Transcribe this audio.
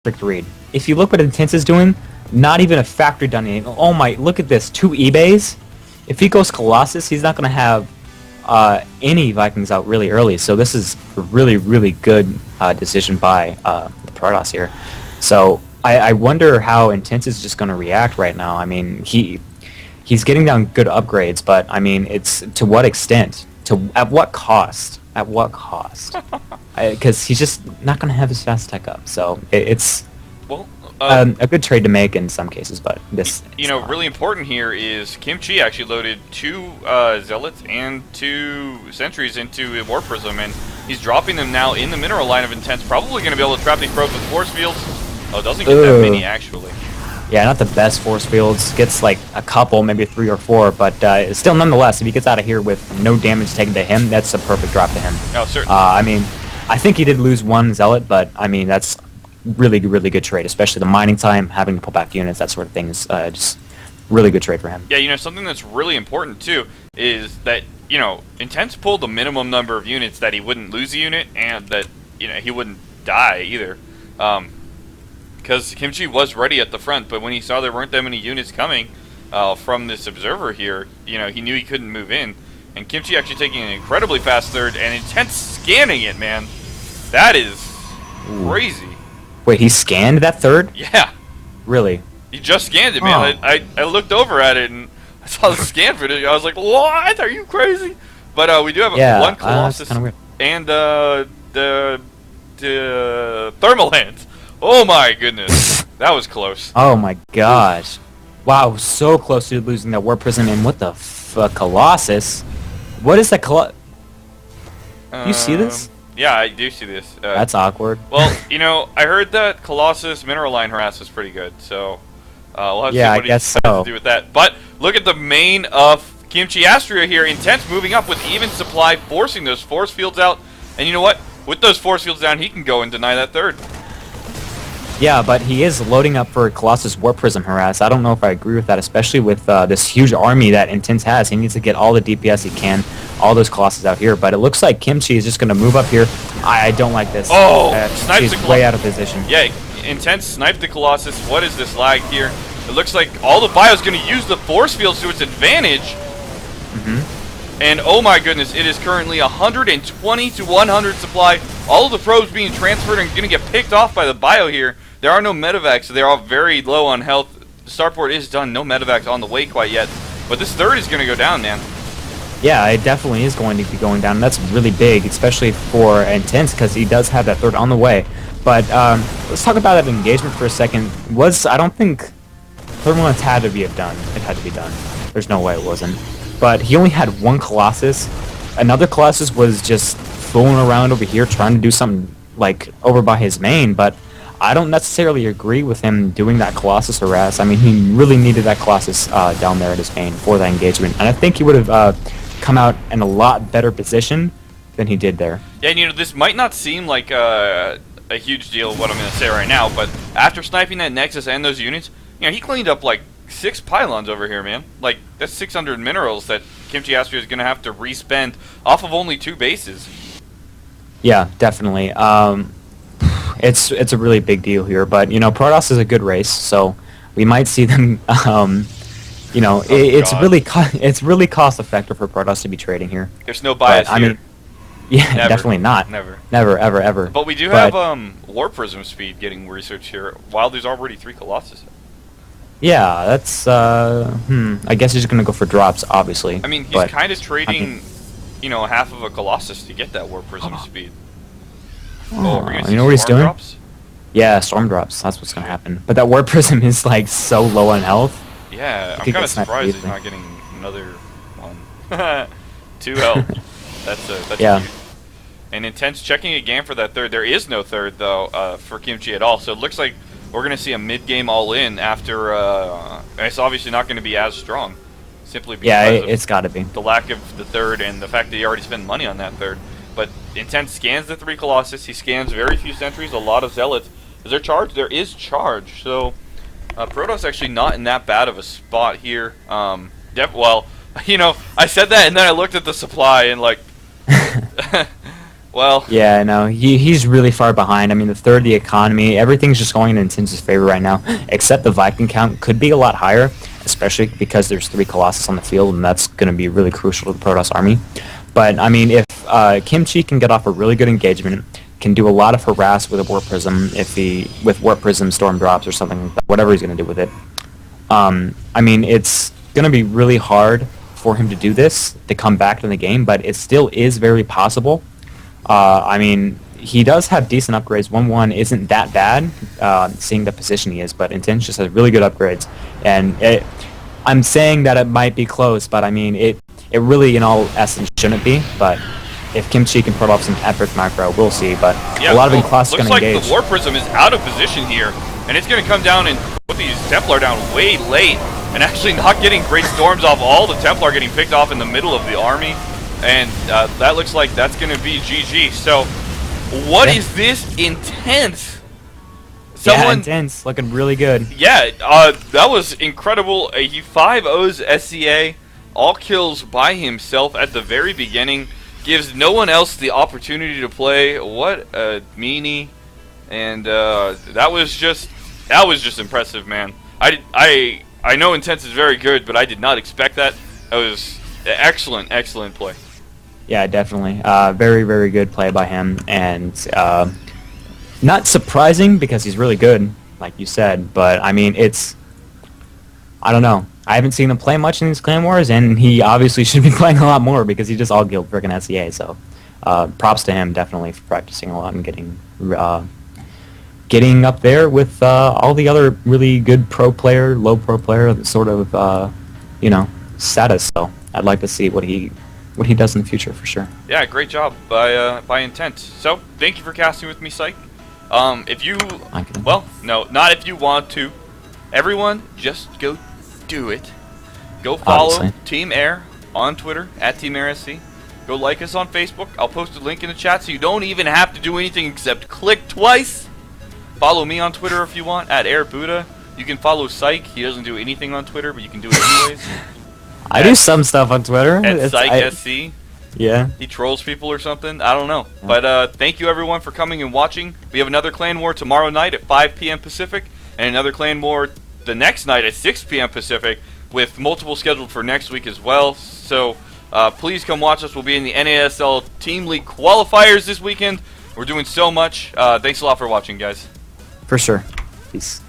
perfect read. If you look what Intense is doing, not even a factory done anything. Oh my, look at this, 2 eBays. If he goes Colossus, he's not going to have any Vikings out really early. So this is a really, really good decision by the Protoss here. So I wonder how Intense is just going to react right now. I mean, he's getting down good upgrades, but I mean, it's to what extent? At what cost? At what cost? Because he's just not going to have his fast tech up. So it's well, a good trade to make in some cases, but this... really important here is Kimchi actually loaded 2 Zealots and 2 Sentries into a War Prism, and he's dropping them now in the mineral line of Intense. Probably going to be able to trap these probes with Force Fields. Oh, doesn't get that many, actually. Yeah, not the best Force Fields. Gets like a couple, maybe 3 or 4, but still, nonetheless, if he gets out of here with no damage taken to him, that's a perfect drop to him. Oh, certainly. I mean, I think he did lose 1 Zealot, but I mean, that's really, really good trade, especially the mining time, having to pull back units, that sort of thing is just really good trade for him. Yeah, something that's really important, too, is that, Intense pulled the minimum number of units that he wouldn't lose a unit, and that, he wouldn't die, either. Because Kimchi was ready at the front, but when he saw there weren't that many units coming from this observer here, he knew he couldn't move in. And Kimchi actually taking an incredibly fast third, and Intense scanning it, man. That is crazy. Wait, he scanned that third? Yeah. Really? He just scanned it, man. Oh. I looked over at it, and I saw the scan for it. I was like, what? Are you crazy? But we do have 1 Colossus and the Thermal Hands. Oh my goodness. That was close. Oh my gosh. Wow, so close to losing that War Prism, and what the Colossus? What is that You see this? Yeah, I do see this. That's awkward. Well, I heard that Colossus Mineral Line Harass was pretty good, so we'll have to see what he has to do with that. But look at the main of Kimchi Astria here. Intense moving up with even supply, forcing those force fields out. And you know what? With those force fields down, he can go and deny that third. Yeah, but he is loading up for Colossus War Prism Harass. I don't know if I agree with that, especially with this huge army that Intense has. He needs to get all the DPS he can, all those Colossus out here. But it looks like Kimchi is just going to move up here. I don't like this. Oh! Snipes he's way out of position. Yeah, Intense sniped the Colossus. What is this lag here? It looks like all the Bio's going to use the force fields to its advantage. And oh my goodness, it is currently 120 to 100 supply. All of the probes being transferred and going to get picked off by the Bio here. There are no medevacs, so they're all very low on health. The starport is done, no medevacs on the way quite yet. But this third is going to go down, man. Yeah, it definitely is going to be going down. That's really big, especially for Intense, because he does have that third on the way. But let's talk about that engagement for a second. I don't think Thermal Lance had to be done. It had to be done. There's no way it wasn't. But he only had 1 Colossus. Another Colossus was just fooling around over here, trying to do something like over by his main, but I don't necessarily agree with him doing that Colossus harass. I mean, he really needed that Colossus down there at his main for that engagement. And I think he would have come out in a lot better position than he did there. Yeah, this might not seem like a huge deal, what I'm going to say right now, but after sniping that Nexus and those units, he cleaned up like 6 pylons over here, man. Like, that's 600 minerals that Kimchi Astria is going to have to respend off of only 2 bases. Yeah, definitely. It's a really big deal here, but Protoss is a good race, so we might see them. It's really cost effective for Protoss to be trading here. There's no bias here. I mean, yeah, never. Definitely not. Never, ever. But we do have War Prism speed getting researched here, while there's already 3 Colossus. Yeah, that's I guess he's gonna go for drops, obviously. I mean, he's kind of trading, half of a Colossus to get that War Prism speed. Oh, you know what he's doing? Drops? Yeah, storm drops. That's what's gonna happen. But that War Prism is like so low on health. Yeah, I'm kind of surprised he's not getting another one. 2 health. That's yeah. Cute. And Intense checking again for that third. There is no third though for Kimchi at all. So it looks like we're gonna see a mid-game all-in after. It's obviously not gonna be as strong, simply because it's got to be the lack of the third and the fact that he already spent money on that third. But Intense scans the 3 Colossus. He scans very few sentries, a lot of Zealots. Is there charge? There is charge. So Protoss actually not in that bad of a spot here. Well, I said that and then I looked at the supply and like Well, Yeah, no, he's really far behind. I mean, the third, the economy, everything's just going in Intense's favor right now, except the Viking count could be a lot higher, especially because there's 3 Colossus on the field, and that's going to be really crucial to the Protoss army. But, I mean, if Kimchi can get off a really good engagement, can do a lot of harass with a Warp Prism, with Warp Prism, Storm Drops, or something like that, whatever he's going to do with it. I mean, it's going to be really hard for him to do this, to come back to the game, but it still is very possible. I mean, he does have decent upgrades. 1-1 isn't that bad, seeing the position he is, but Intense just has really good upgrades. And I'm saying that it might be close, but I mean, it really, in all essence, shouldn't be. But if Kimchi can pull off some epic macro, we'll see. But yeah, a lot of Inclass is going to engage. Looks like the War Prism is out of position here, and it's going to come down and put these Templar down way late, and actually not getting great storms off. All the Templar getting picked off in the middle of the army. And that looks like that's going to be GG. So, what is this? Intense? Yeah, Intense. Looking really good. Yeah, that was incredible. He 5-0s SCA. All kills by himself at the very beginning. Gives no one else the opportunity to play. What a meanie. And that was just impressive, man. I know Intense is very good, but I did not expect that. That was excellent play. Yeah, definitely. Very, very good play by him, and not surprising because he's really good, like you said. But I mean, I don't know. I haven't seen him play much in these Clan Wars, and he obviously should be playing a lot more because he just all guild freaking SCA. So, props to him definitely for practicing a lot and getting up there with all the other really good pro player, low pro player sort of status. So I'd like to see what he does in the future for sure. Yeah, great job by Intent. So, thank you for casting with me, Psych. If you, well, no, not if you want to. Everyone, just go do it. Go follow Obviously. Team aiR on Twitter, at Team airsc. Go like us on Facebook. I'll post a link in the chat so you don't even have to do anything except click twice. Follow me on Twitter if you want, at airbuddha. You can follow Psych. He doesn't do anything on Twitter, but you can do it anyways. I do some stuff on Twitter. At PsychSC. Yeah. He trolls people or something. I don't know. Yeah. But thank you everyone for coming and watching. We have another Clan War tomorrow night at 5 p.m. Pacific, and another Clan War the next night at 6 p.m. Pacific, with multiple scheduled for next week as well. So please come watch us. We'll be in the NASL Team League qualifiers this weekend. We're doing so much. Thanks a lot for watching, guys. For sure. Peace.